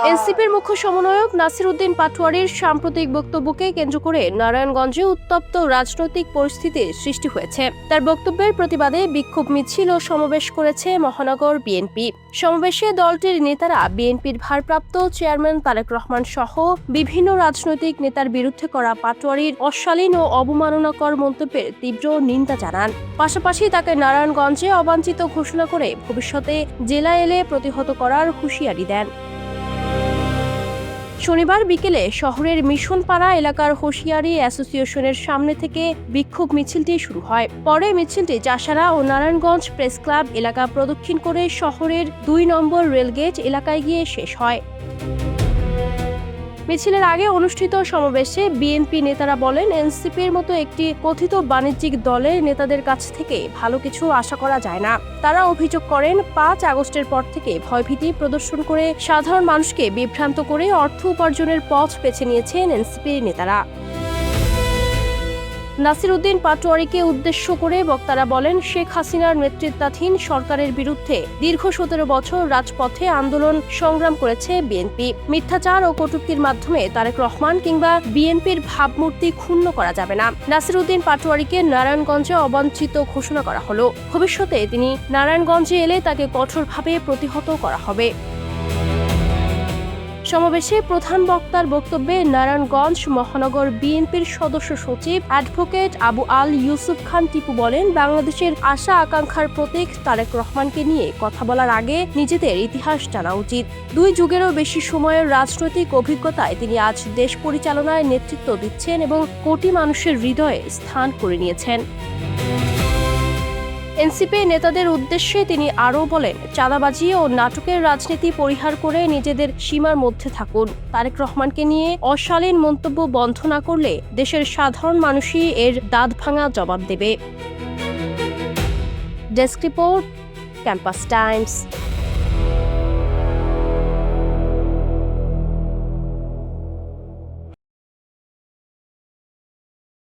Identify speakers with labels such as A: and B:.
A: এনসিপির মুখ্য সমন্বয়ক নাসির উদ্দিন পাটোয়ারীর সাম্প্রতিক বক্তব্যকে কেন্দ্র করে নারায়ণগঞ্জে উত্তপ্ত রাজনৈতিক পরিস্থিতির সৃষ্টি হয়েছে। তার বক্তব্যের প্রতিবাদে বিক্ষোভ মিছিল ও সমাবেশ করেছে মহানগর বিএনপি। সমাবেশে দলটির নেতারা বিএনপির ভারপ্রাপ্ত চেয়ারম্যান তারেক রহমান সহ বিভিন্ন রাজনৈতিক নেতার বিরুদ্ধে করা পাটোয়ারীর অশালীন ও অবমাননাকর মন্তব্যের তীব্র নিন্দা জানান। পাশাপাশি তাকে নারায়ণগঞ্জে অবাঞ্ছিত ঘোষণা করে ভবিষ্যতে জেলা এলে প্রতিহত করার হুঁশিয়ারি দেন। শনিবার বিকেলে শহরের মিশনপাড়া এলাকার হোশিয়ারি অ্যাসোসিয়েশনের সামনে থেকে বিক্ষোভ মিছিলটি শুরু হয়। পরে মিছিলটি চাষারা ও নারায়ণগঞ্জ প্রেস ক্লাব এলাকা প্রদক্ষিণ করে শহরের ২ নম্বর রেলগেট এলাকায় গিয়ে শেষ হয়। মিছিলের আগে অনুষ্ঠিত সমাবেশে বিএনপি নেতারা বলেন, এনসিপির মতো একটি কথিত বাণিজ্যিক দলের নেতাদের কাছ থেকে ভালো কিছু আশা করা যায় না। তারা অভিযোগ করেন, ৫ আগস্টের পর থেকে ভয়ভীতি প্রদর্শন করে সাধারণ মানুষকে বিভ্রান্ত করে অর্থ উপার্জনের পথ বেছে নিয়েছেন এনসিপির নেতারা। নাসির উদ্দিন পাটোয়ারীকে উদ্দেশ্য করে বক্তারা বলেন, শেখ হাসিনার নেতৃত্বাধীন সরকারের বিরুদ্ধে দীর্ঘ ১৭ বছর রাজপথে আন্দোলন সংগ্রাম করেছে বিএনপি। মিথ্যাচার ও কটূক্তির মাধ্যমে তারেক রহমান কিংবা বিএনপির ভাবমূর্তি ক্ষুণ্ণ করা যাবে না। নাসির উদ্দিন পাটোয়ারীকে নারায়ণগঞ্জে অবাঞ্ছিত ঘোষণা করা হলো। ভবিষ্যতে তিনি নারায়ণগঞ্জে এলে তাকে কঠোরভাবে প্রতিহত করা হবে। সমাবেশে প্রধান বক্তার বক্তব্যে নারায়ণগঞ্জ মহানগর বিএনপির সদস্য সচিব অ্যাডভোকেট আবু আল ইউসুফ খান টিপু বলেন, বাংলাদেশের আশা আকাঙ্ক্ষার প্রতীক তারেক রহমানকে নিয়ে কথা বলার আগে নিজেদের ইতিহাস জানা উচিত। ২ যুগেরও বেশি সময়ের রাজনৈতিক অভিজ্ঞতায় তিনি আজ দেশ পরিচালনায় নেতৃত্ব দিচ্ছেন এবং কোটি মানুষের হৃদয়ে স্থান করে নিয়েছেন। এনসিপি নেতাদের উদ্দেশ্যে তিনি আরও বলেন, চাঁদাবাজি ও নাটকের রাজনীতি পরিহার করে নিজেদের সীমার মধ্যে থাকুন। তারেক রহমানকে নিয়ে অশালীন মন্তব্য বন্ধ না করলে দেশের সাধারণ মানুষই এর দাঁতভাঙা জবাব দেবে। Desk report, campus Times.